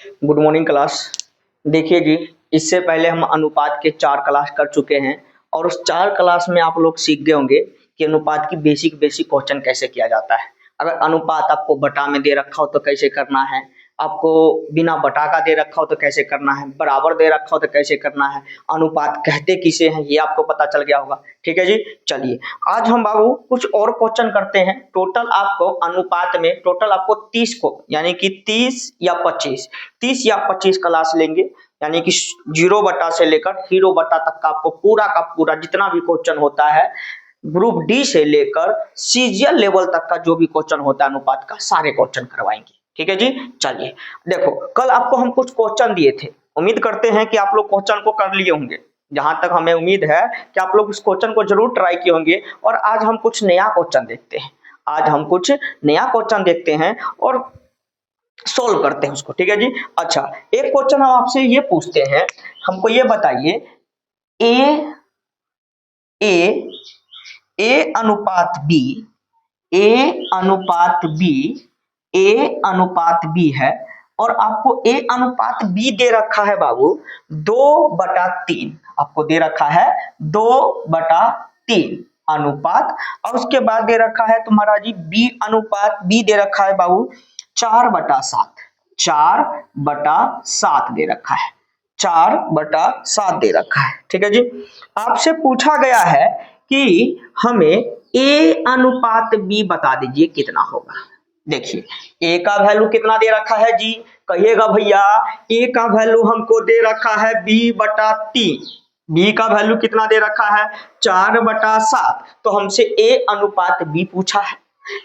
Good morning class. देखिए जी, इससे पहले हम अनुपात के 4 क्लास कर चुके हैं और उस 4 क्लास में आप लोग सीख गए होंगे कि अनुपात की बेसिक बेसिक क्वेश्चन कैसे किया जाता है। अगर अनुपात आपको बटा में दे रखा हो तो कैसे करना है, आपको बिना बटा का दे रखा हो तो कैसे करना है, बराबर दे रखा हो तो कैसे करना है, अनुपात कहते किसे हैं ये आपको पता चल गया होगा। ठीक है जी, चलिए आज हम बाबू कुछ और क्वेश्चन करते हैं। टोटल आपको अनुपात में टोटल आपको 30 को यानी कि 30 या 25 क्लास लेंगे, यानी कि 0 बटा से लेकर हीरो बटा तक का पूरा जितना भी क्वेश्चन होता है, ग्रुप डी से लेकर सीजीएल लेवल तक का जो भी क्वेश्चन होता है अनुपात का, सारे क्वेश्चन करवाएंगे। ठीक है जी, चलिए देखो, कल आपको हम कुछ क्वेश्चन दिए थे, उम्मीद करते हैं कि आप लोग क्वेश्चन को कर लिए होंगे। जहां तक हमें उम्मीद है कि आप लोग उस क्वेश्चन को जरूर ट्राई किए होंगे। और आज हम कुछ नया क्वेश्चन देखते हैं, आज हम कुछ नया क्वेश्चन देखते हैं और सोल्व करते हैं उसको। ठीक है जी, अच्छा एक क्वेश्चन हम आपसे ये पूछते हैं, हमको ये बताइए ए ए ए अनुपात बी ए अनुपात बी है और आपको ए अनुपात बी दे रखा है बाबू 2/3, आपको दे रखा है 2/3 अनुपात। और उसके बाद दे रखा है तुम्हारा जी बी अनुपात बी दे रखा है बाबू 4/7 दे रखा है, 4/7 दे रखा है। ठीक है जी, आपसे पूछा गया है कि हमें ए अनुपात बी बता दीजिए कितना होगा। देखिए ए का वैल्यू कितना दे रखा है जी, कहिएगा भैया। ए का वैल्यू हमको दे रखा है b/3, बी का वैल्यू कितना दे रखा है 4/7। तो हमसे ए अनुपात बी पूछा है,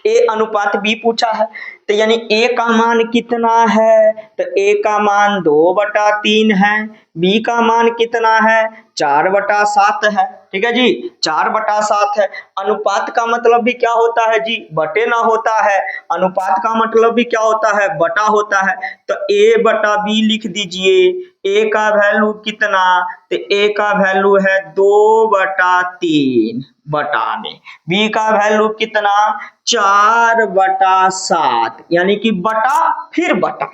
ए अनुपात बी पूछा है, तो यानी ए का मान कितना है, तो ए का मान 2/3 है, बी का मान कितना है 4/7 है। ठीक है जी, 4/7 है। अनुपात का मतलब भी क्या होता है जी, बटे ना होता है। अनुपात का मतलब भी क्या होता है, बटा होता है। तो a/b लिख दीजिए। ए का वैल्यू कितना, तो ए का वैल्यू है 2/3 बटा में, बी का वैल्यू कितना 4/7, यानी कि बटा फिर बटा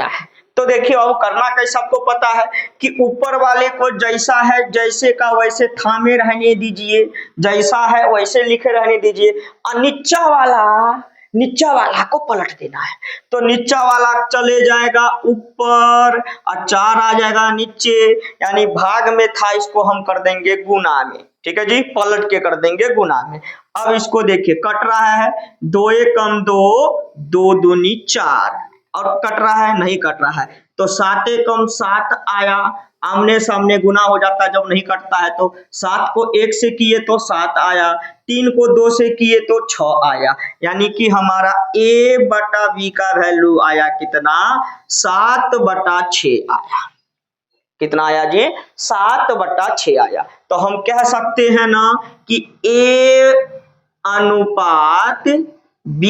है। तो देखिए अब करना कैसे, आपको पता है कि ऊपर वाले को जैसा है जैसे का वैसे थामे रहने दीजिए, जैसा है वैसे लिखे रहने दीजिए। और नीचा वाला को पलट देना है, तो नीचा वाला चले जाएगा ऊपर और 4 आ जाएगा नीचे, यानी भाग में था इसको हम कर देंगे गुना में। ठीक है जी, पलट के कर देंगे गुना में। अब इसको देखिए कट रहा है, 2 × 2 2 दूनी 4, और कट रहा है नहीं कट रहा है, तो 7 × 7 आया, आमने सामने गुना हो जाता है जब नहीं कटता है। तो 7 को 1 से किए तो 7 आया, 3 को 2 से किए तो 6 आया, यानी कि हमारा a/b का वैल्यू आया कितना 7/6 आया। कितना आया जी, 7/6 आया। तो हम कह सकते हैं ना कि a अनुपात b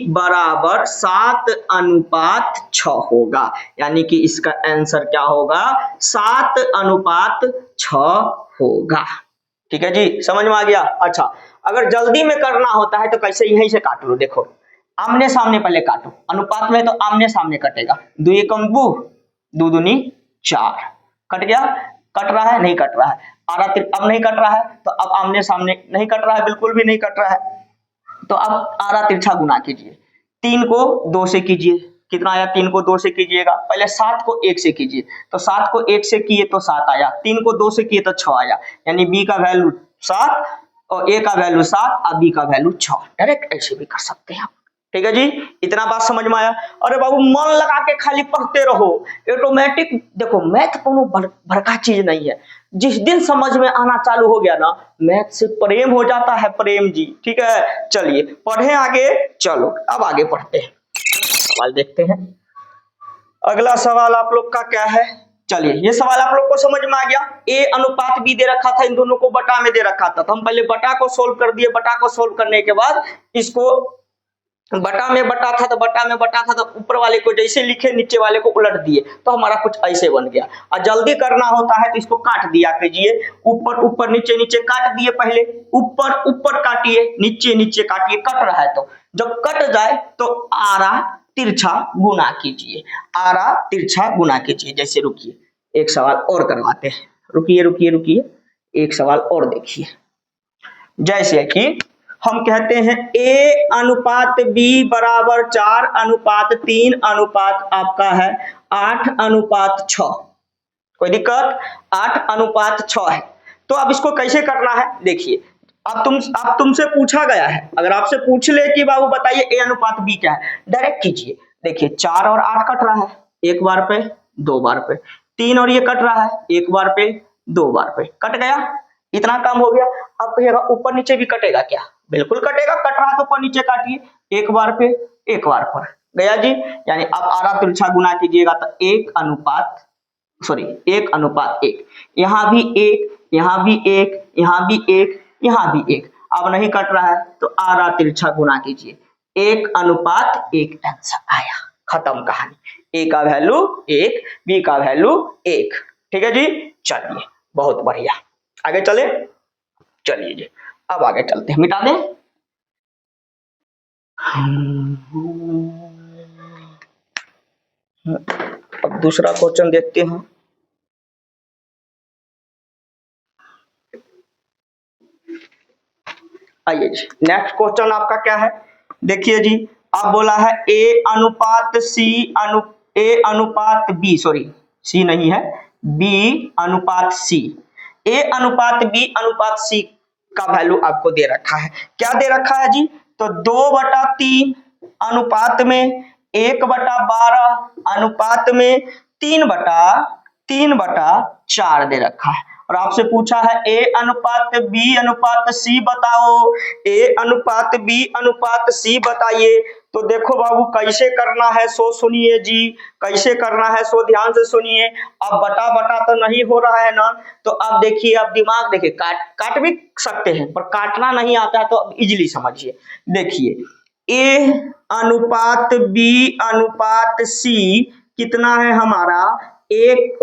बराबर 7/6 होगा, यानी कि इसका आंसर क्या होगा 7/6 होगा। ठीक है जी, समझ में आ गया। अच्छा अगर जल्दी में करना होता है तो कैसे, यहीं से काट लो। देखो आमने सामने पहले काटो, अनुपात में तो आमने सामने कटेगा, 2 × 2 2 दूनी 4, कट गया। कट रहा है नहीं कट रहा है, अब नहीं कट रहा है, तो अब आमने सामने नहीं कट रहा है, बिल्कुल भी नहीं कट रहा है। तो अब आरा तिरछा गुना कीजिए, 3 को 2 से कीजिए, कितना आया 3 को 2 से कीजिएगा, पहले 7 को 1 से कीजिए, तो 7 को 1 से किए तो 7 आया, 3 को 2 से किए तो 6 आया, यानी बी का वैल्यू 7 और ए का वैल्यू 7 और बी का वैल्यू 6। डायरेक्ट ऐसे भी कर सकते हैं आप। ठीक है जी, इतना बात समझ में आया। अरे बाबू मन लगा के खाली पढ़ते रहो, ऑटोमेटिक। देखो मैथ कोनो बड़का चीज नहीं है, जिस दिन समझ में आना चालू हो गया ना, मैथ से प्रेम हो जाता है, प्रेम जी। ठीक है, चलिए पढ़े आगे, चलो अब आगे पढ़ते हैं, सवाल देखते हैं। अगला सवाल आप लोग का क्या है, चलिए ये सवाल आप लोग को समझ में आ गया। ए अनुपात बी दे रखा था, इन दोनों को बटा में दे रखा था, तो हम पहले बटा को सोल्व कर दिए। बटा को सोल्व करने के बाद इसको बटा में बटा था तो ऊपर वाले को जैसे लिखे नीचे वाले को उलट दिए, तो हमारा कुछ ऐसे बन गया। और जल्दी करना होता है तो इसको काट दिया कीजिए, ऊपर ऊपर नीचे नीचे काट दिए, पहले ऊपर ऊपर काटिए नीचे नीचे काटिए। कट रहा है तो जब कट जाए तो आरा तिरछा गुना कीजिए, आरा तिरछा गुना कीजिए। जैसे रुकिए एक सवाल और करवाते हैं, रुकिए रुकिए रुकिए, एक सवाल और देखिए। जैसे कि हम कहते हैं a अनुपात b बराबर 4 अनुपात 3 अनुपात आपका है 8 अनुपात 6। कोई दिक्कत? 8 अनुपात 6 है। तो अब इसको कैसे करना है देखिए, अब तुमसे पूछा गया है, अगर आपसे पूछ ले कि बाबू बताइए a अनुपात b क्या है, डायरेक्ट कीजिए। देखिए 4 और 8 कट रहा है, एक बार पे, दो बार पे। 3 और ये कट रहा है, एक बार पे, दो बार पे, कट गया। इतना काम हो गया। अब कहिएगा ऊपर नीचे भी कटेगा क्या? बिल्कुल कटेगा, कट रहा है तो ऊपर नीचे काटिए, एक बार पे, एक बार पर गया जी। यानी अब आरा तिरछा गुना कीजिएगा तो 1 अनुपात 1, यहाँ भी 1, यहाँ भी 1, यहाँ भी 1, यहाँ भी 1। अब नहीं कट रहा है तो आरा तिरछा गुना कीजिए, 1 अनुपात 1 आंसर आया, खत्म कहानी। a का वैल्यू 1, b का वैल्यू 1। ठीक है जी, चलिए बहुत बढ़िया, आगे चले। चलिए जी अब आगे चलते हैं, मिटा दें। अब दूसरा क्वेश्चन देखते हैं। आइए जी, नेक्स्ट क्वेश्चन आपका क्या है देखिए जी। आप बोला है a अनुपात b, सॉरी c नहीं है, b अनुपात c। a अनुपात b अनुपात c का वैल्यू आपको दे रखा है। क्या दे रखा है जी? तो 2/3 अनुपात में 1/12 अनुपात में 3/4 दे रखा है। और आपसे पूछा है a अनुपात b अनुपात c बताओ, a अनुपात b अनुपात c बताइए। तो देखो बाबू कैसे करना है सो सुनिए जी, कैसे करना है सो ध्यान से सुनिए। अब बटा बटा तो नहीं हो रहा है ना, तो अब देखिए, अब दिमाग देखिए, काट भी सकते हैं पर काटना नहीं आता है तो अब इजीली समझिए। देखिए a अनुपात b अनुपात c कितना है हमारा, ये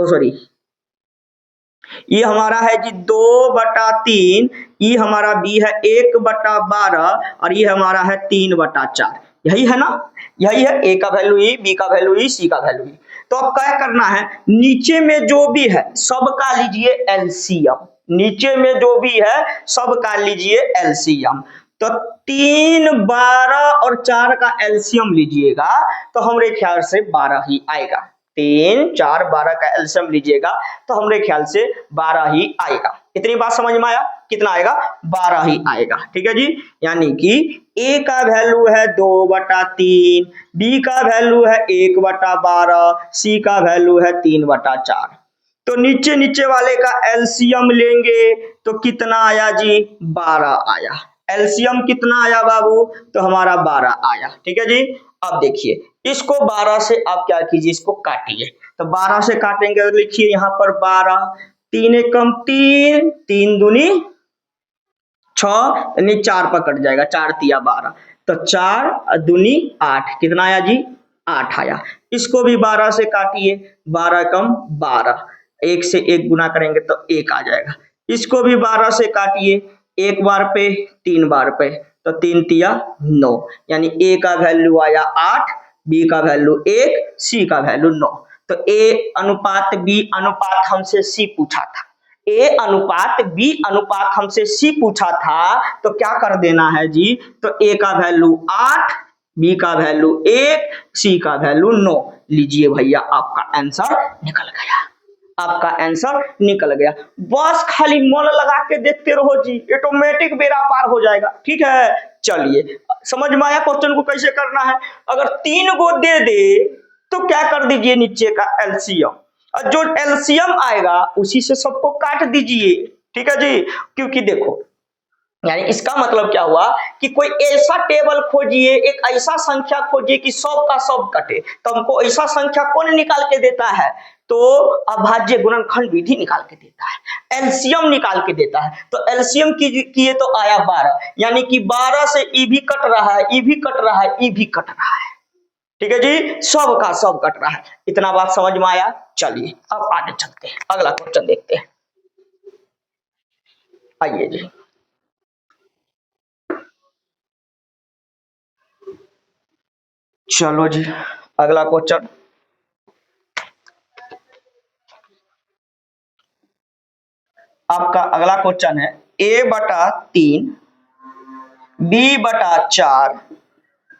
हमारा है जी 2/3, ये हमारा b है 1/12 और ये हमारा है 3/4। यही है ना, यही है। a का वैल्यू e, b का वैल्यू e, c का वैल्यू e। तो अब क्या करना है, नीचे में जो भी है सबका लीजिए एलसीएम, नीचे में जो भी है सबका लीजिए एलसीएम। तो 3, 12 और 4 का एलसीएम लीजिएगा तो हमारे ख्याल से 12 ही आएगा। 3, 4, 12 का एलसीएम लीजिएगा तो हमारे ख्याल से 12 ही आएगा। इतनी बात समझ में आया? कितना आएगा? 12 ही आएगा। ठीक है जी, यानी कि a का वैल्यू है 2/3, b का वैल्यू है 1/12, c का वैल्यू है 3/4। तो नीचे नीचे वाले का एलसीएम लेंगे तो कितना आया जी? 12 आया। एलसीएम कितना आया बाबू? तो हमारा 12 आया। ठीक है जी। अब देखिए इसको 12 से आप क्या कीजिए, इसको काटिए। तो 12 से काटेंगे तो लिखिए यहाँ पर 12, 3 एकम 3, 3 दूनी 6, यानी 4 पर कट जाएगा, 4 तिया 12, तो 4 दूनी 8, कितना आया जी? 8 आया। इसको भी 12 से काटिए, 12 कम 12, 1 से 1 गुना करेंगे तो 1 आ जाएगा। इसको भी 12 से काटिए, एक बार पे, 3 बार पे, तो 3 तिया 9, यानी a का वैल्यू आया 8, b का वैल्यू 1, c का वैल्यू 9। तो a अनुपात b अनुपात हमसे c पूछा था, a अनुपात b अनुपात हमसे c पूछा था, तो क्या कर देना है जी? तो a का वैल्यू 8, b का वैल्यू 1, c का वैल्यू 9 लीजिए भैया, आपका आंसर निकल गया, आपका आंसर निकल गया। बस खाली मन लगा के देखते रहो जी, ऑटोमेटिक बेड़ा पार हो जाएगा। ठीक है, चलिए समझ में आया क्वेश्चन को कैसे करना है। अगर 3 गो दे दे तो क्या कर दीजिए, नीचे का एलसीएम, और जो एलसीएम आएगा उसी से सबको काट दीजिए। ठीक है जी, क्योंकि देखो यानी इसका मतलब क्या हुआ कि कोई ऐसा टेबल खोजिए, एक ऐसा संख्या खोजिए कि सब का सब कटे। तो हमको ऐसा संख्या कौन निकाल के देता है? तो अभाज्य गुणनखंड विधि निकाल के देता है, एलसीएम निकाल के देता है। तो एलसीएम किए तो आया 12, यानी कि 12 से ई भी कट रहा है, ई भी कट रहा है, ई भी कट रहा है। ठीक है जी, सब का सब कट रहा है। इतना बात समझ में आया? चलिए अब आगे चलते हैं, अगला क्वेश्चन देखते हैं। आइए जी, चलो जी अगला क्वेश्चन। आपका अगला क्वेश्चन है A/3 B/4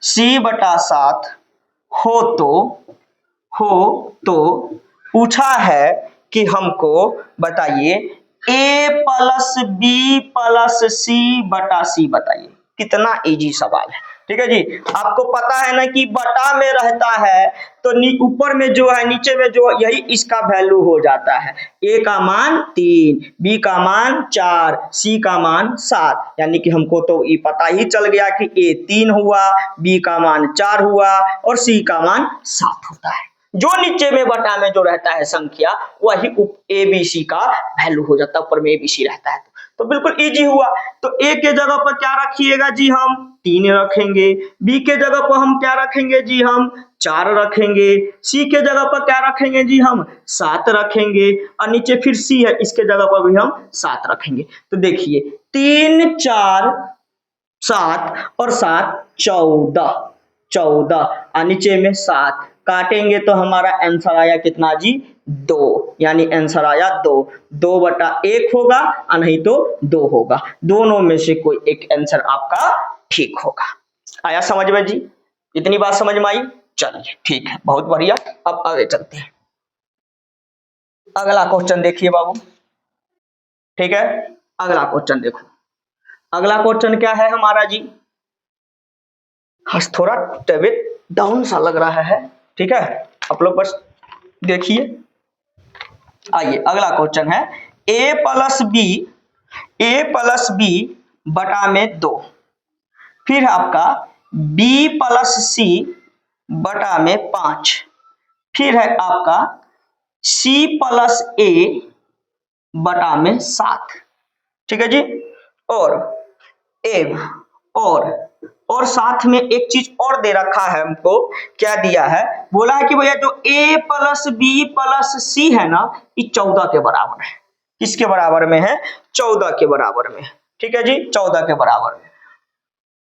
C/7 हो तो हो तो पूछा है कि हमको बताइए A+B+C/C बताइए। कितना इजी सवाल है, ठीक है जी। आपको पता है ना कि बटा में रहता है तो ऊपर में जो है नीचे में जो यही इसका वैल्यू हो जाता है। A का मान 3, B का मान 4, C का मान 7, यानी कि हमको तो ये पता ही चल गया कि A 3 हुआ, B का मान 4 हुआ और C का मान 7 होता है। जो नीचे में बटा में जो रहता है संख्या वही ए बी सी का वैल्यू हो जाता है, ऊपर में ए बी सी रहता है तो बिल्कुल इजी हुआ। तो ए के जगह पर क्या रखिएगा जी, हम 3 रखेंगे। बी के जगह पर हम क्या रखेंगे जी, हम 4 रखेंगे। सी के जगह पर क्या रखेंगे जी, हम 7 रखेंगे। और नीचे फिर सी है, इसके जगह पर भी हम 7 रखेंगे। तो देखिए 3 4 7 और 7 14 और नीचे में 7 काटेंगे तो हमारा आंसर आया कितना जी, 2, यानी आंसर आया 2। 2/1 होगा और नहीं तो 2 होगा। दोनों में से कोई एक आंसर आपका ठीक होगा। आया समझ में जी, इतनी बात समझ में आई। चलिए ठीक है, बहुत बढ़िया। अब आगे चलते हैं। अगला क्वेश्चन देखिए बाबू, ठीक है। अगला क्वेश्चन देखो, अगला क्वेश्चन क्या है हमारा जी। थोड़ा तबियत डाउन सा लग रहा है, ठीक है, आप लोग बस देखिए। आइए अगला क्वेश्चन है A+B बटा में 2, फिर आपका B+C बटा में 5, फिर है आपका C+A बटा में 7, ठीक है जी। और एब और साथ में एक चीज और दे रखा है हमको। क्या दिया है, बोला है कि भैया जो A+B+C है ना, ये 14 के बराबर है। किसके बराबर में है, 14 के बराबर में, ठीक है जी, 14 के बराबर में,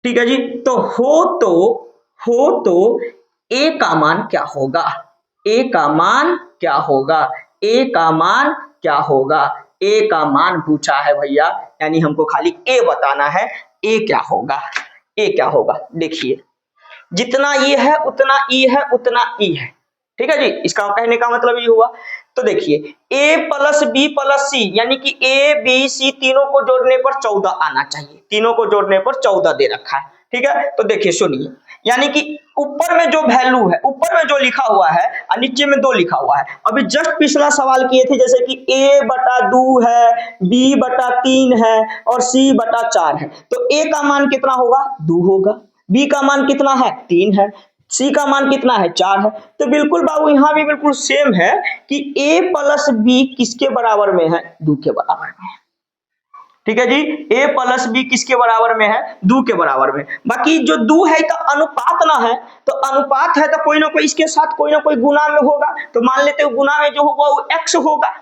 ठीक है जी। तो हो तो A का मान क्या होगा, A का मान क्या होगा, A का मान क्या होगा। A का मान पूछा है भैया, यानी हमको खाली A बताना है। A क्या होगा, A क्या होगा। देखिए जितना E है उतना E है उतना E है, ठीक है जी। इसका कहने का मतलब ये हुआ। तो देखिए A+B+C यानी कि A B C तीनों को जोड़ने पर 14 आना चाहिए। तीनों को जोड़ने पर 14 दे रखा है, ठीक है। तो देखिए सुनिए, यानी कि ऊपर में जो वैल्यू है, ऊपर में जो लिखा हुआ है और नीचे में 2 लिखा हुआ है। अभी जस्ट पिछला सवाल किए थे जैसे कि A/2 है, B/3 है और C/4 है। तो A का मान कितना होगा, 2 होगा। B का मान कितना है, 3 है। C का मान कितना है, 4 है। तो बिल्कुल बाबू यहाँ भी बिल्कुल सेम है कि A+B किसके बराबर में है, 2 के बराबर में है, ठीक है जी। A+B किसके बराबर में है, 2 के बराबर में। बाकी जो 2 है तो अनुपात ना है, तो अनुपात है तो कोई ना कोई इसके साथ कोई ना कोई गुना में होगा। तो मान लेते हैं गुना में जो होगा वो x होगा।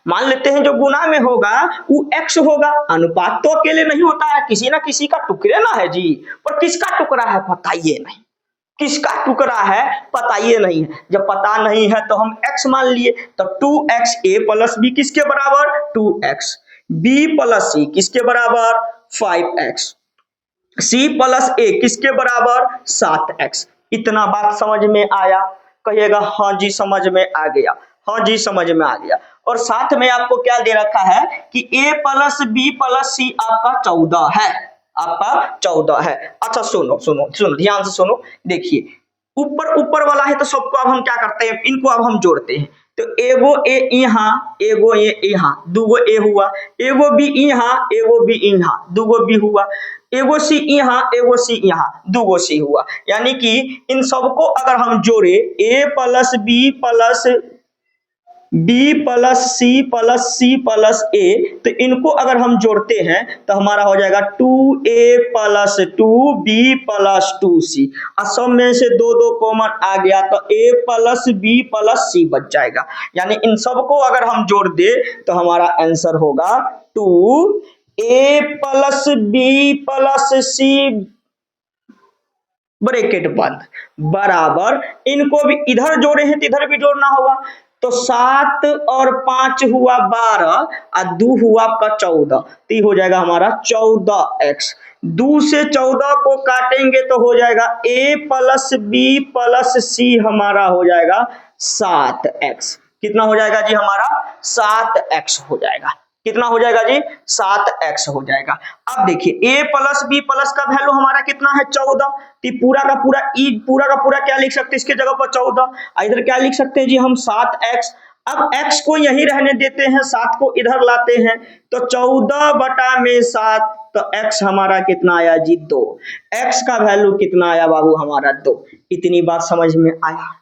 मान लेते हैं जो गुना में होगा वो x होगा। अनुपात तो अकेले नहीं होता है, किसी ना किसी का टुकड़े ना है जी। पर किसका टुकड़ा है बताइए नहीं, किसका टुकड़ा है बताइए नहीं है। जब पता नहीं है तो हम x मान लिए, तो 2x। A+B किसके बराबर, 2x। B+C किसके बराबर, 5x। C+A किसके बराबर, 7x। इतना बात समझ में आया, कहिएगा हाँ जी समझ में आ गया, हाँ जी समझ में आ गया। और साथ में आपको क्या दे रखा है कि A+B+C आपका 14 है, आपका 14 है। अच्छा सुनो सुनो सुनो, ध्यान से सुनो। देखिए ऊपर वाला है तो सबको अब हम क्या करते हैं, इनको अब हम जोड़ते हैं। तो एगो ए यहाँ, एगो ए यहाँ, दूगो ए हुआ। एगो बी यहाँ, एगो बी यहाँ, दूगो बी हुआ। एगो सी यहाँ, एगो सी यहाँ, दूगो सी हुआ। यानी कि इन सबको अगर हम जोड़े A+B+C+C+A, तो इनको अगर हम जोड़ते हैं तो हमारा हो जाएगा 2A+2B+2C। और सब में से 2 कॉमन आ गया तो A+B+C बच जाएगा। यानी इन सबको अगर हम जोड़ दे तो हमारा आंसर होगा 2A+B+C ब्रैकेट बंद, बराबर इनको भी इधर जोड़े हैं तो इधर भी जोड़ना होगा, तो 7 और 5 हुआ 12 और 2 हुआ आपका 14, तो ये हो जाएगा हमारा 14x। 2 से 14 को काटेंगे तो हो जाएगा a प्लस बी प्लस सी, हमारा हो जाएगा 7x। कितना हो जाएगा जी हमारा 7x हो जाएगा। कितना हो जाएगा जी 7x हो जाएगा। अब देखिए a प्लस बी प्लस का वैल्यू हमारा कितना है 14, तो पूरा का पूरा क्या लिख सकते हैं इसके जगह पर 14, इधर क्या लिख सकते हैं जी हम 7x। अब x को यहीं रहने देते हैं, 7 को इधर लाते हैं, तो 14 बटा में 7, तो x हमारा कितना आया जी 2। x का वैल्यू कितना आया बाबू हमारा 2। इतनी बात समझ में आया,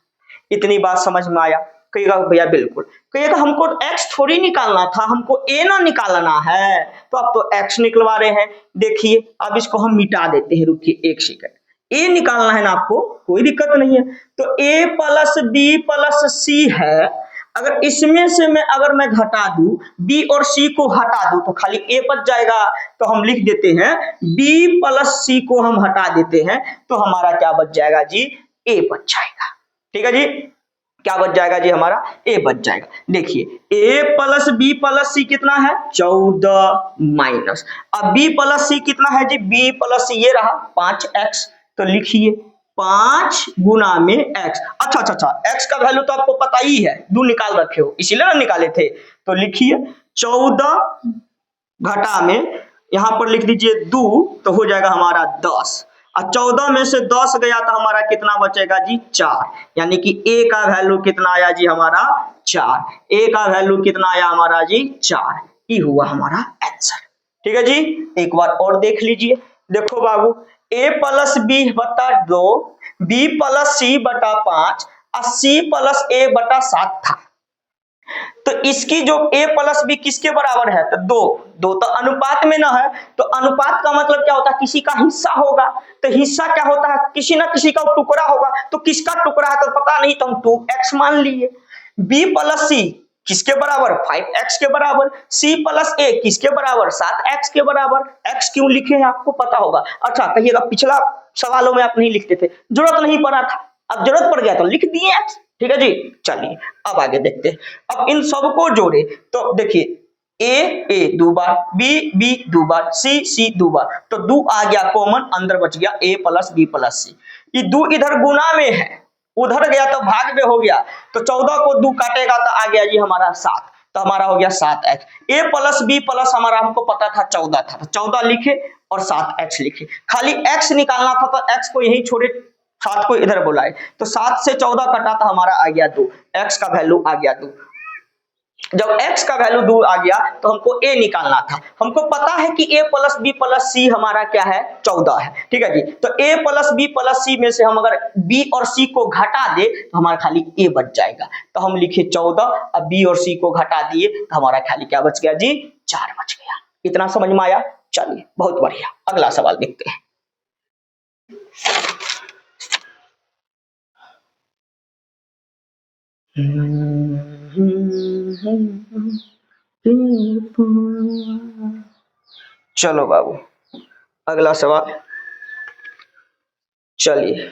इतनी बात समझ में आया। कहिएगा भैया बिल्कुल, कहिएगा हमको x थोड़ी निकालना था, हमको a ना निकालना है, तो अब तो x निकलवा रहे हैं। देखिए अब इसको हम मिटा देते हैं, रुकिए एक सेकंड, a निकालना है ना आपको, कोई दिक्कत नहीं है। तो a प्लस बी प्लस सी है, अगर इसमें से मैं घटा दूं b और c को हटा दूं तो खाली a बच जाएगा, तो हम लिख देते हैं b प्लस सी को हम हटा देते हैं, तो हमारा क्या बच जाएगा जी a बच जाएगा। ठीक है जी, क्या बच जाएगा जी हमारा a बच जाएगा। देखिए a प्लस बी प्लस सी कितना है 14 माइनस, अब b प्लस सी कितना है जी b प्लस सी ये रहा 5x, तो लिखिए 5 गुना में x। अच्छा x का वैल्यू तो आपको पता ही है, 2 निकाल रखे हो इसीलिए ना निकाले थे, तो लिखिए 14 घटा में यहां पर लिख दीजिए 2, तो हो जाएगा हमारा 10, और 14 में से 10 गया तो हमारा कितना बचेगा जी 4, यानी कि a का वैल्यू कितना आया जी हमारा 4, a का वैल्यू कितना आया हमारा जी 4, ये हुआ हमारा आंसर। ठीक है जी, एक बार और देख लीजिए, देखो बाबू a प्लस बी बटा 2, b प्लस सी बटा 5 और c प्लस a बटा 7 था, तो इसकी जो a प्लस बी किसके बराबर है तो 2 तो अनुपात में ना है, तो अनुपात का मतलब क्या होता है किसी का हिस्सा होगा, तो हिस्सा क्या होता है किसी ना किसी का टुकड़ा होगा, तो किसका टुकड़ा है तो पता नहीं, तो हम 2x मान लिए। b प्लस सी किसके बराबर 5x के बराबर, c प्लस a किसके बराबर 7x के बराबर। x क्यों लिखे हैं आपको पता होगा। अच्छा कहिएगा पिछला सवालों में आप नहीं लिखते थे, जरूरत नहीं पड़ा था, अब जरूरत पड़ गया तो लिख दिए x। ठीक है जी, चलिए अब आगे देखते हैं। अब इन सबको जोड़े तो देखिए a 2 bar, b 2 bar, c 2 बार, तो 2 आ गया कॉमन, अंदर बच गया a प्लस बी प्लस सी। ये 2 इधर गुना में है, उधर गया तो भाग में हो गया, तो 14 को 2 काटेगा तो आ गया जी हमारा 7, तो हमारा हो गया 7x। a plus B plus हमारा हमको पता था 14 था, तो 14 लिखे और 7x लिखे, खाली x निकालना था तो x को यही छोड़े 7 को इधर बुलाए, तो 7 से 14 कटा तो हमारा आ गया 2, x का वैल्यू आ गया 2। जब x का वैल्यू 2 आ गया तो हमको a निकालना था, हमको पता है कि a प्लस बी प्लस सी हमारा क्या है 14 है। ठीक है जी, तो a प्लस बी प्लस सी में से हम अगर b और c को घटा दे तो हमारा खाली a बच जाएगा, तो हम लिखे 14, अब b और c को घटा दिए तो हमारा खाली क्या बच गया जी 4 बच गया। इतना समझ में आया, चलिए बहुत बढ़िया, अगला सवाल देखते हैं। चलो बाबू अगला सवाल, चलिए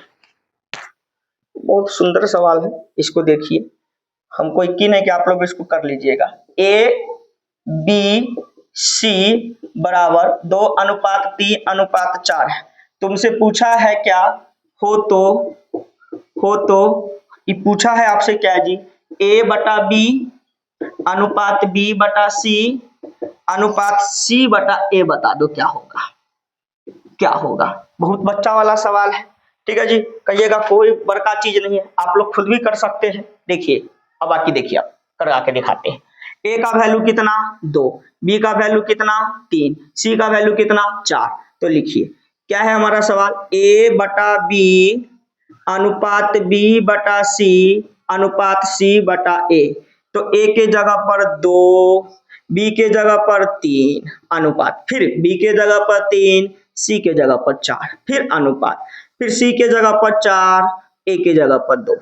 बहुत सुंदर सवाल है, इसको देखिए, हमको यकीन है कि आप लोग इसको कर लीजिएगा। a b c बराबर 2:3:4 है, तुमसे पूछा है क्या हो तो ये पूछा है आपसे क्या जी a बटा b अनुपात b बटा c अनुपात c बटा a, बता दो क्या होगा। बहुत बच्चा वाला सवाल है। ठीक है जी, कहिएगा कोई बड़का चीज नहीं है, आप लोग खुद भी कर सकते हैं। देखिए अब बाकी देखिए, आप करा के दिखाते हैं। a का वैल्यू कितना 2, b का वैल्यू कितना 3, c का वैल्यू कितना 4, तो लिखिए क्या है हमारा सवाल, a बटा b अनुपात b बटा c अनुपात c बटा a, तो a के जगह पर 2, b के जगह पर 3 अनुपात, फिर b के जगह पर 3, c के जगह पर 4, फिर अनुपात, फिर c के जगह पर 4, a के जगह पर 2।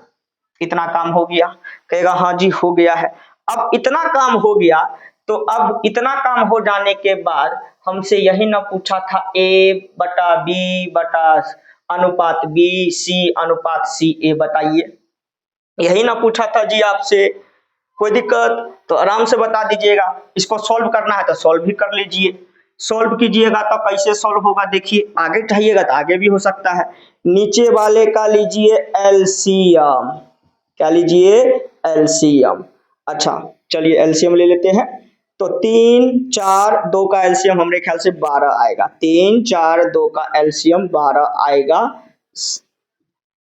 इतना काम हो गया, कहेगा हाँ जी हो गया है। अब इतना काम हो गया, तो अब इतना काम हो जाने के बाद हमसे यही ना पूछा था a बटा b बटा अनुपात बी सी अनुपात सी ए बताइए। यही ना पूछा था जी आपसे। कोई दिक्कत तो आराम से बता दीजिएगा। इसको सॉल्व करना है तो सॉल्व भी कर लीजिए। सॉल्व कीजिएगा तो कैसे सॉल्व होगा देखिए, आगे चाहिएगा तो आगे भी हो सकता है। नीचे वाले का लीजिए एलसीएम। क्या लीजिए? एलसीएम। अच्छा चलिए एलसीएम ले लेते हैं। तो 3 4 2 का एलसीएम हमरे ख्याल से 12 आएगा। 3 4 2 का एलसीएम 12 आएगा,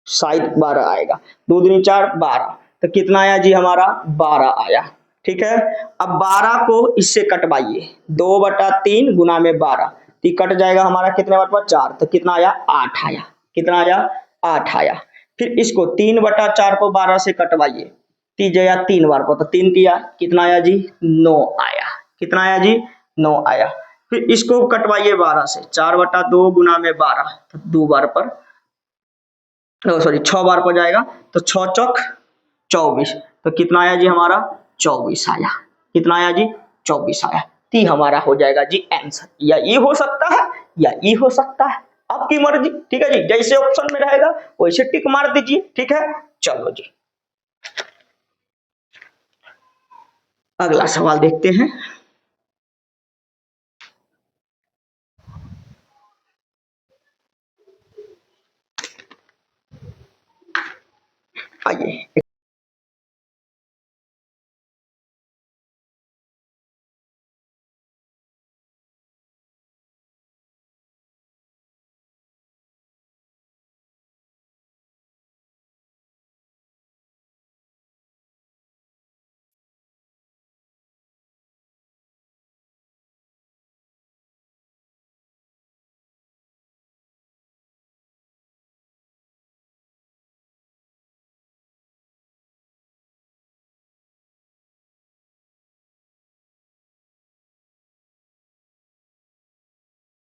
शायद 12 आएगा। 2 दूनी 4 12, तो कितना आया जी हमारा? 12 आया। ठीक है, अब 12 को इससे कटवाइए। 2/3 गुना में 12 तो कट जाएगा हमारा कितने बार पर? 4। तो कितना आया? 8 आया। कितना आया? 8 आया। फिर इसको 3/4 को 12 से कटवाइए, 3 आया 3 बार पर, तो 3 तिया कितना आया जी? 9 आया। कितना आया जी? 9 आया। फिर इसको कटवाइए 12 से, 4/2 गुना में 12 तो 2 बार पर, सॉरी 6 बार पर जाएगा, तो 6 चौक 24, तो कितना आया जी हमारा? 24 आया। कितना आया जी? 24 आया। ती हमारा हो जाएगा जी आंसर। या ये हो सकता है या ये हो सकता है, आपकी मर्जी। ठीक है जी, जैसे ऑप्शन में रहेगा वैसे टिक मार दीजिए। ठीक है, चलो जी अगला सवाल देखते हैं। आइए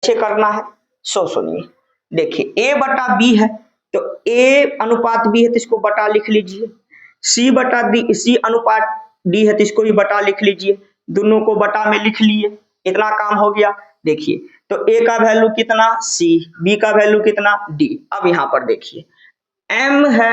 कैसे करना है सो सुनिए। देखिए a बटा b है, तो a अनुपात b है तो इसको बटा लिख लीजिए। c बटा d, c अनुपात d है तो इसको भी बटा लिख लीजिए। दोनों को बटा में लिख लिए, इतना काम हो गया। देखिए तो a का वैल्यू कितना? c, b का वैल्यू कितना? d। अब यहां पर देखिए m है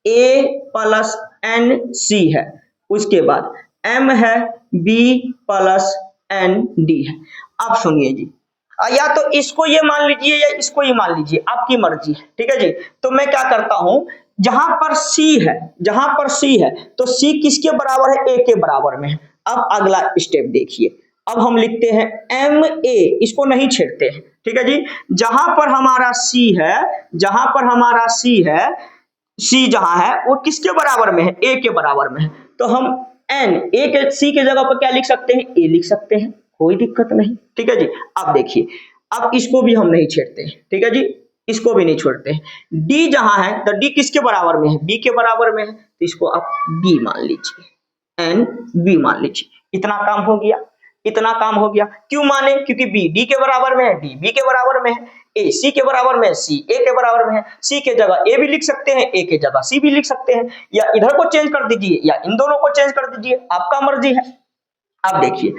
a प्लस n c है, उसके बाद m है b प्लस n d है। अब सुनिए जी, या तो इसको ये मान लीजिए या इसको ये मान लीजिए, आपकी मर्जी है। ठीक है जी, तो मैं क्या करता हूं, जहां पर C है, जहां पर C है तो C किसके बराबर है? A के बराबर में है। अब अगला स्टेप देखिए, अब हम लिखते हैं MA, इसको नहीं छेड़ते हैं। ठीक है जी, जहां पर हमारा C है, जहां पर हमारा C है, C जहां है वो किसके बराबर में है? A के बराबर में है। तो हम A के C के जगह पर क्या लिख सकते हैं? A लिख सकते हैं, कोई दिक्कत नहीं। ठीक है जी, अब देखिए, अब इसको भी हम नहीं छेड़ते हैं। ठीक है जी, इसको भी नहीं छोड़ते हैं। D जहां है तो D किसके बराबर में है? B के बराबर में है, तो इसको आप B मान लीजिए, N B मान लीजिए। इतना काम हो गया, इतना काम हो गया। क्यों माने? क्योंकि B D के बराबर में है, D B के बराबर में है, A C के बराबर में है, C A के बराबर में है। C के जगह A भी लिख सकते हैं, A के जगह C भी लिख सकते हैं, या इधर को चेंज कर दीजिए या इन दोनों को चेंज कर दीजिए, आपका मर्जी है। अब देखिए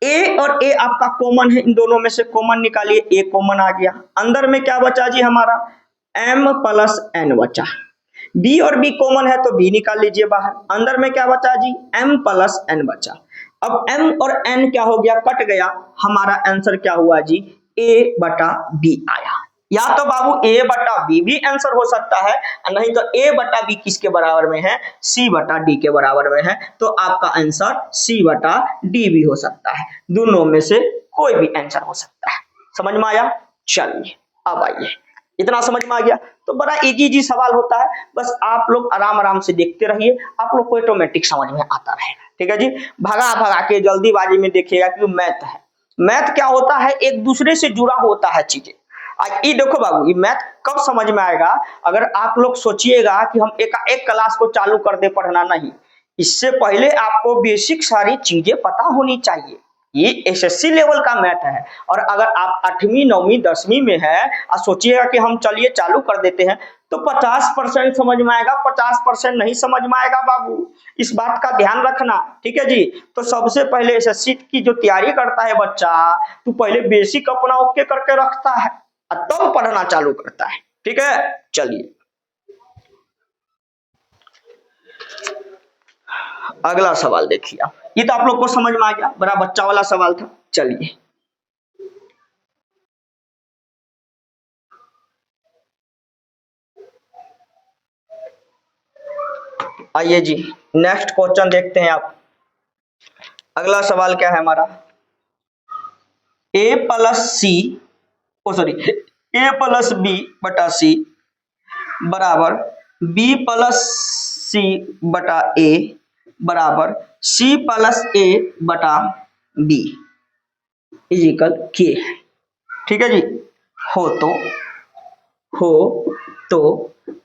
A और A आपका कॉमन है, इन दोनों में से कॉमन निकालिए, A कॉमन आ गया। अंदर में क्या बचा जी हमारा? M प्लस N बचा। B और B कॉमन है तो B निकाल लीजिए बाहर। अंदर में क्या बचा जी? M प्लस N बचा। अब M और N क्या हो गया? कट गया। हमारा आंसर क्या हुआ जी? A बटा B आया। या तो बाबू A बटा B भी आंसर हो सकता है, नहीं तो A बटा B किसके बराबर में है? C बटा D के बराबर में है। तो आपका आंसर C बटा D भी हो सकता है, दोनों में से कोई भी आंसर हो सकता है। समझ में आया? चलिए अब आइए, इतना समझ में आ गया तो बड़ा इजी सवाल होता है, बस आप लोग आराम आराम से देखते रहिए, आप लोग को ऑटोमेटिक समझ में आता रहेगा। ठीक है जी, भगा भगा के जल्दीबाजी में देखिएगा कि मैथ है। मैथ क्या होता है? एक दूसरे से जुड़ा होता है चीजें। ये देखो बाबू, ये मैथ कब समझ में आएगा? अगर आप लोग सोचिएगा कि हम एक क्लास को चालू कर दे पढ़ना, नहीं, इससे पहले आपको बेसिक सारी चीजें पता होनी चाहिए। ये एसएससी लेवल का मैथ है, और अगर आप 8वीं 9वीं 10वीं में है और सोचिएगा कि हम चलिए चालू कर देते हैं, तो 50% समझ में आएगा, 50% नहीं समझ में आएगा बाबू। इस बात का ध्यान रखना। ठीक है जी, तो सबसे पहले एसएससी की जो तैयारी करता है बच्चा, तो पहले बेसिक अपना ओके करके रखता है, तब पढ़ना चालू करता है। ठीक है, चलिए अगला सवाल देखिए आप। ये तो आप लोग को समझ में आ गया, बड़ा बच्चा वाला सवाल था। चलिए आइए जी नेक्स्ट क्वेश्चन देखते हैं आप। अगला सवाल क्या है हमारा, ए प्लस सी, ओ सॉरी, ए प्लस बी बटा सी बराबर बी प्लस सी बटा ए बराबर सी प्लस ए बटा बी इज इक्वल के। ठीक है जी। हो हो तो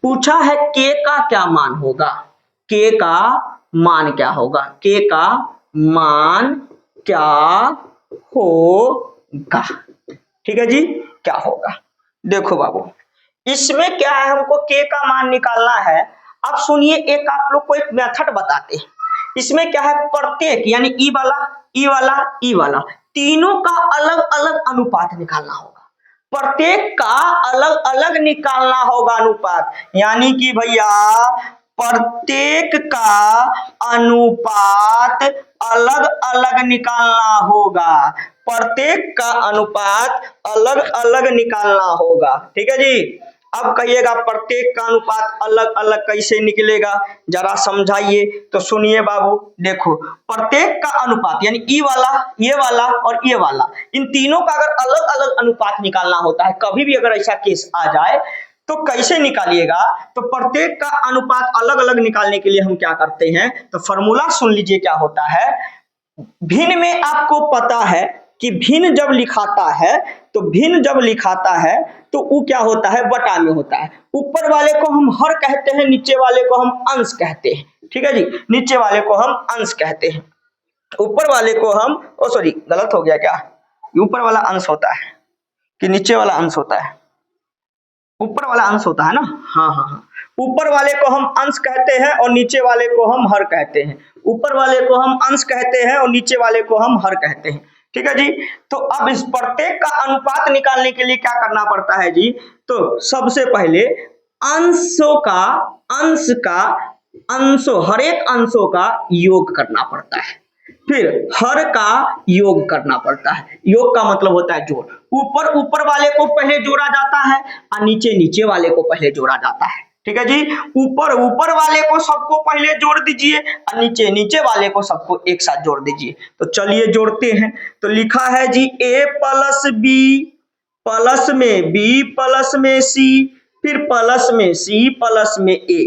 पूछा है के का क्या मान होगा, के का मान क्या होगा, के का मान क्या होगा। ठीक है जी, क्या होगा। देखो बाबू इसमें क्या है, हमको के का मान निकालना है। अब सुनिए, एक आप लोग को एक मेथड बताते हैं। इसमें क्या है, प्रत्येक यानी ई वाला ई वाला ई वाला तीनों का अलग अलग अनुपात निकालना होगा। प्रत्येक का अलग अलग निकालना होगा अनुपात, यानी कि भैया प्रत्येक का अनुपात अलग अलग निकालना होगा। प्रत्येक का अनुपात अलग अलग निकालना होगा। ठीक है जी। अब कहिएगा प्रत्येक का अनुपात अलग अलग कैसे निकलेगा, जरा समझाइए। तो सुनिए बाबू, देखो प्रत्येक का अनुपात यानी ई वाला, ये वाला और ये वाला, इन तीनों का अगर अलग अलग अनुपात निकालना होता है, कभी भी अगर ऐसा केस आ जाए तो कैसे निकालिएगा। तो प्रत्येक का अनुपात अलग अलग निकालने के लिए हम क्या करते हैं, तो फॉर्मूला सुन लीजिए क्या होता है। भिन्न में आपको पता है कि भिन्न जब लिखाता है, तो भिन्न जब लिखाता है तो वो क्या होता है, बटा में होता है। ऊपर वाले को हम हर कहते हैं, नीचे वाले को हम अंश कहते हैं। ठीक है जी, नीचे वाले को हम अंश कहते हैं, ऊपर वाले को हम, ओ सॉरी गलत हो गया क्या, ऊपर वाला अंश होता है कि नीचे वाला अंश होता है, ऊपर वाला अंश होता है ना। हाँ हाँ हाँ, ऊपर वाले को हम अंश कहते हैं और नीचे वाले को हम हर कहते हैं। ऊपर वाले को हम अंश कहते हैं और नीचे वाले को हम हर कहते हैं। ठीक है जी। तो अब इस प्रत्येक का अनुपात निकालने के लिए क्या करना पड़ता है जी, तो सबसे पहले अंशों का, अंश का, अंशों, हर एक अंशों का योग करना पड़ता है, फिर हर का योग करना पड़ता है। योग का मतलब होता है जोड़। ऊपर ऊपर वाले को पहले जोड़ा जाता है और नीचे नीचे वाले को पहले जोड़ा जाता है। ठीक है जी। ऊपर ऊपर वाले को सबको पहले जोड़ दीजिए और नीचे नीचे वाले को सबको एक साथ जोड़ दीजिए। तो चलिए जोड़ते हैं। तो लिखा है जी ए प्लस बी प्लस में बी प्लस में सी फिर प्लस में सी प्लस में ए,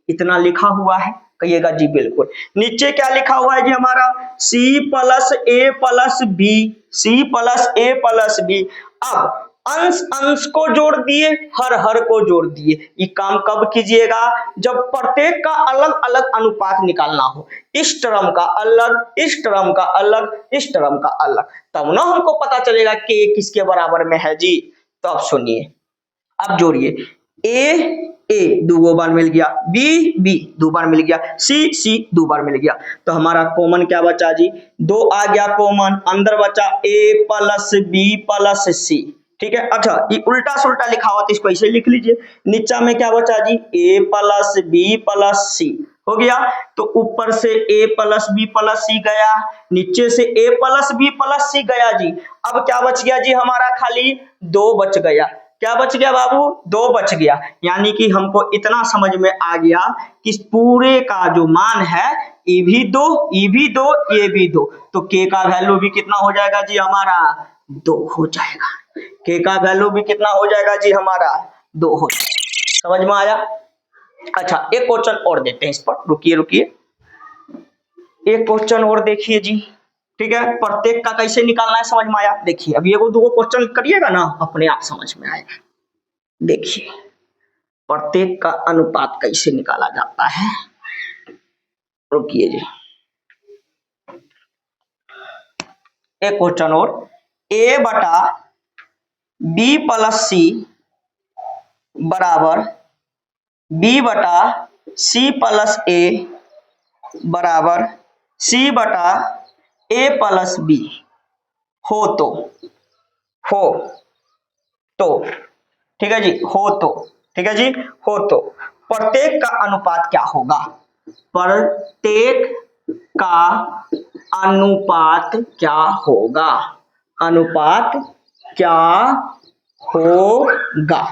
इतना लिखा हुआ है। कहिएगा जी बिल्कुल। नीचे क्या लिखा हुआ है जी हमारा, सी प्लस ए प्लस बी, सी प्लस ए प्लस बी। अब अंश अंश को जोड़ दिए, हर हर को जोड़ दिए। ये काम कब कीजिएगा, जब प्रत्येक का अलग अलग अनुपात निकालना हो। इस टर्म का अलग, इस टर्म का अलग, इस टर्म का अलग, तब ना हमको पता चलेगा कि किसके बराबर में है जी। तो अब सुनिए, अब जोड़िए, ए ए दो बार मिल गया, बी बी दो बार मिल गया, सी सी दो बार मिल गया। तो हमारा कॉमन क्या बचा जी, दो आ गया कॉमन, अंदर बचा ए प्लस बी प्लस सी। ठीक है। अच्छा ये उल्टा सुल्टा लिखा हुआ तो इसको ऐसे लिख लीजिए। नीचा में क्या बचा जी, ए प्लस बी प्लस सी हो गया। तो ऊपर से ए प्लस बी प्लस सी गया, नीचे से ए प्लस बी प्लस सी गया जी। अब क्या बच गया जी हमारा, खाली दो बच गया। क्या बच गया बाबू, दो बच गया। यानी कि हमको इतना समझ में आ गया कि पूरे का जो मान है, ये भी दो, ये भी दो, ये भी दो, तो के का वैल्यू भी कितना हो जाएगा जी हमारा, दो हो जाएगा। के का वैल्यू भी कितना हो जाएगा जी हमारा, दो हो जाएगा। समझ में आया। अच्छा एक क्वेश्चन और देते हैं इस पर, रुकिए रुकिए, एक क्वेश्चन और देखिए जी। ठीक है, प्रत्येक का कैसे निकालना है समझ में आया। देखिए अभी एगो दो क्वेश्चन करिएगा ना, अपने आप समझ में आएगा। देखिए प्रत्येक का अनुपात कैसे निकाला जाता है, रुकिए जी। एक क्वेश्चन और, ए बटा बी प्लस सी बराबर बी बटा सी प्लस ए बराबर सी बटा ए प्लस बी हो तो, हो तो, ठीक है जी, हो तो ठीक है जी, हो तो प्रत्येक का अनुपात क्या होगा, प्रत्येक का अनुपात क्या होगा, अनुपात क्या होगा।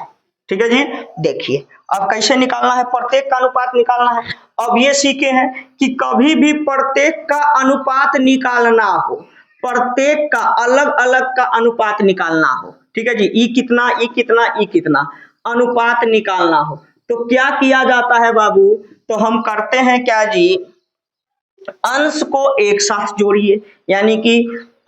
ठीक है जी, देखिए अब कैसे निकालना है, प्रत्येक का अनुपात निकालना है। अब ये सीखे हैं कि कभी भी प्रत्येक का अनुपात निकालना हो, प्रत्येक का अलग अलग का अनुपात निकालना हो, ठीक है जी, ई कितना ई कितना ई कितना अनुपात निकालना हो तो क्या किया जाता है बाबू, तो हम करते हैं क्या जी, अंश को एक साथ जोड़िए, यानी कि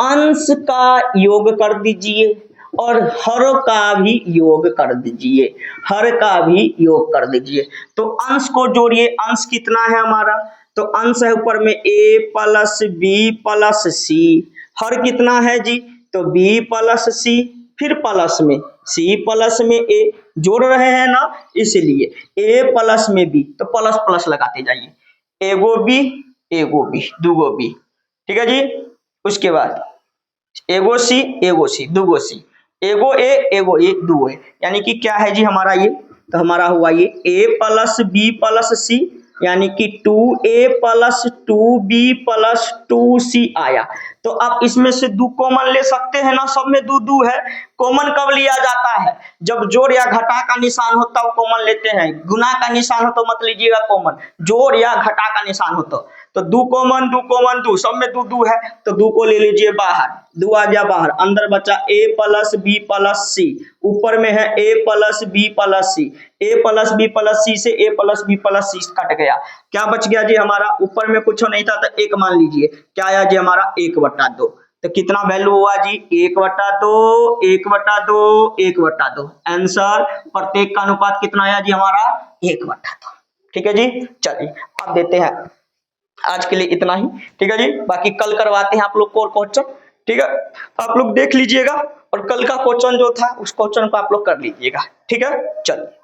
अंश का योग कर दीजिए और हर का भी योग कर दीजिए, हर का भी योग कर दीजिए। तो अंश को जोड़िए, अंश कितना है हमारा, तो अंश है ऊपर में a प्लस बी प्लस सी, हर कितना है जी, तो b प्लस सी, फिर प्लस में c प्लस में a, जोड़ रहे हैं ना इसलिए a प्लस में b, तो प्लस प्लस लगाते जाइए, एगो बी एगो बी दूगो बी, ठीक है जी। उसके बाद एगो सी दूगो सी, एगो ए दूगो ए, यानी कि क्या है जी हमारा ये, तो हमारा हुआ ये a प्लस बी प्लस सी, यानी कि 2a plus 2b plus 2c आया। तो आप इसमें से दो कॉमन ले सकते हैं ना, सब में दो दो है, कॉमन कब लिया जाता है, जब जोड़ या घटा का निशान होता है कॉमन लेते हैं, गुना का निशान हो तो मत लीजिएगा कॉमन, जोड़ या घटा का निशान हो तो दो कॉमन दो, सब में दो दो है तो दो को ले लीजिए बाहर, दो आ गया बाहर, अंदर बचा a plus B plus C, ऊपर में है a plus B plus C, a plus B plus C से a plus B plus C कट गया, क्या बच गया जी हमारा, ऊपर में कुछ नहीं था तो एक मान लीजिए, क्या आया जी हमारा 1/2, तो कितना वैल्यू हुआ जी 1/2 1/2 1/2, आंसर प्रत्येक का अनुपात कितना आया जी हमारा 1/2। ठीक है जी, चलिए अब देते हैं, आज के लिए इतना ही, ठीक है जी, बाकी कल करवाते हैं आप लोग को और क्वेश्चन, ठीक है, आप लोग देख लीजिएगा और कल का क्वेश्चन जो था उस क्वेश्चन को आप लोग कर लीजिएगा, ठीक है, चलिए।